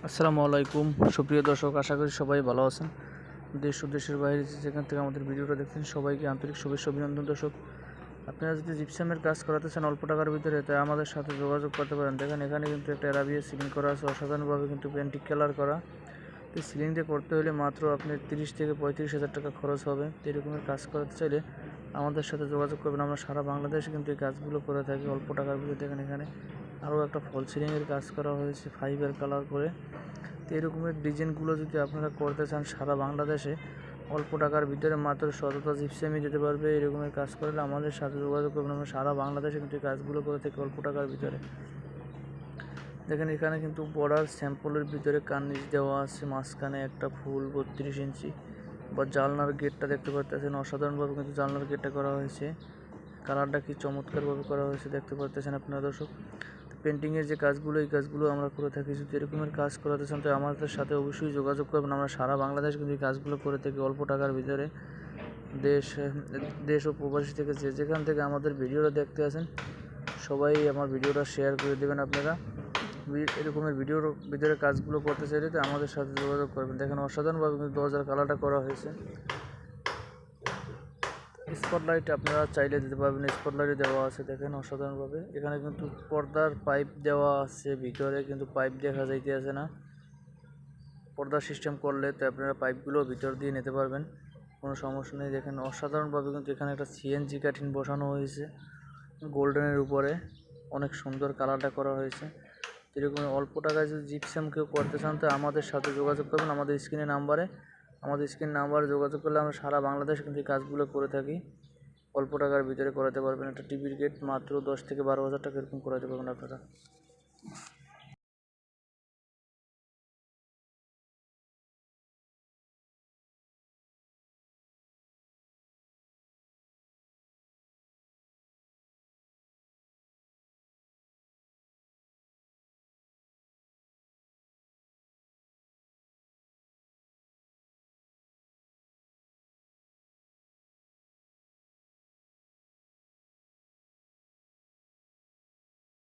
আসসালামু আলাইকুম সুপ্রিয় দর্শক, আশা করি সবাই ভালো আছেন। দেশ ও দেশের বাইরে যেখান থেকে আমাদের ভিডিওটা দেখছেন সবাইকে আন্তরিক শুভেচ্ছা অভিনন্দন। দর্শক, আপনারা যদি জিপসামের কাজ করাতে চান অল্প টাকার ভিতরে, তাই আমাদের সাথে যোগাযোগ করতে পারেন। দেখেন এখানে কিন্তু একটা অ্যারাবিয়া সিলিং করা আছে, অসাধারণভাবে কিন্তু পেন্টিং কালার করা। এই সিলিংটা করতে হলে মাত্র আপনার 30 থেকে 35 হাজার টাকা খরচ হবে। এরকমের কাজ করাতে চাইলে আমাদের সাথে যোগাযোগ করবেন। আমরা সারা বাংলাদেশে কিন্তু এই কাজগুলো করে থাকি অল্প টাকার ভিতরে। দেখেন এখানে আরও একটা ফল সিলিংয়ের কাজ করা হয়েছে ফাইবার কালার করে। তো এরকমের ডিজাইনগুলো যদি আপনারা করতে চান সারা বাংলাদেশে অল্প টাকার ভিতরে মাত্র শততা জিপসামই দিতে পারবে। এরকমের কাজ করলে আমাদের সাথে যোগাযোগ করবেন। আমরা সারা বাংলাদেশে কিন্তু কাজগুলো করে থাকি অল্প টাকার ভিতরে। দেখেন এখানে কিন্তু বর্ডার স্যাম্পলের ভিতরে কার্নিশ দেওয়া আছে, মাঝখানে একটা ফুল 32 ইঞ্চি বা জানলার গেটটা দেখতে পাচ্ছেন। অসাধারণভাবে কিন্তু জানলার গেটটা করা হয়েছে। কালারটা কি চমৎকারভাবে করা হয়েছে দেখতে পাচ্ছেন আপনারা দর্শক। পেন্টিংয়ের যে কাজগুলো, এই কাজগুলো আমরা করে থাকি। যদি এরকমের কাজ করাতে চান তো আমাদের সাথে অবশ্যই যোগাযোগ করবেন। আমরা সারা বাংলাদেশ কিন্তু এই কাজগুলো করে থাকি অল্প টাকার ভিতরে। দেশ ও প্রবাসী থেকে যেখান থেকে আমাদের ভিডিওটা দেখতে আসেন সবাই আমার ভিডিওটা শেয়ার করে দেবেন। আপনারা এরকমের ভিডিওর ভিতরে কাজগুলো করতে চাইলে তো আমাদের সাথে যোগাযোগ করবেন। দেখেন অসাধারণভাবে কিন্তু দরজার কালারটা করা হয়েছে। স্পটলাইট আপনারা চাইলে দিতে পারবেন, স্পটলাইটে দেওয়া আছে। দেখেন অসাধারণভাবে এখানে কিন্তু পর্দার পাইপ দেওয়া আছে, ভিতরে কিন্তু পাইপ দেখা যাইতেছে না। পর্দা সিস্টেম করলে তো আপনারা পাইপগুলো ভিতর দিয়ে নিতে পারবেন, কোনো সমস্যা নেই। দেখেন অসাধারণভাবে কিন্তু এখানে একটা সিএনজি কাঠিন বসানো হয়েছে গোল্ডেনের উপরে, অনেক সুন্দর কালারটা করা হয়েছে। এরকম অল্প টাকায় যদি জিপসাম কেউ করতে চান তো আমাদের সাথে যোগাযোগ করবেন। আমাদের স্ক্রিন নাম্বারে যোগাযোগ করলে আমরা সারা বাংলাদেশ কিন্তু এই কাজগুলো করে থাকি অল্প টাকার ভিতরে করাতে পারবেন। একটা টিভির গেট মাত্র 10 থেকে 12 হাজার টাকা এরকম করাতে পারবেন আপনারা।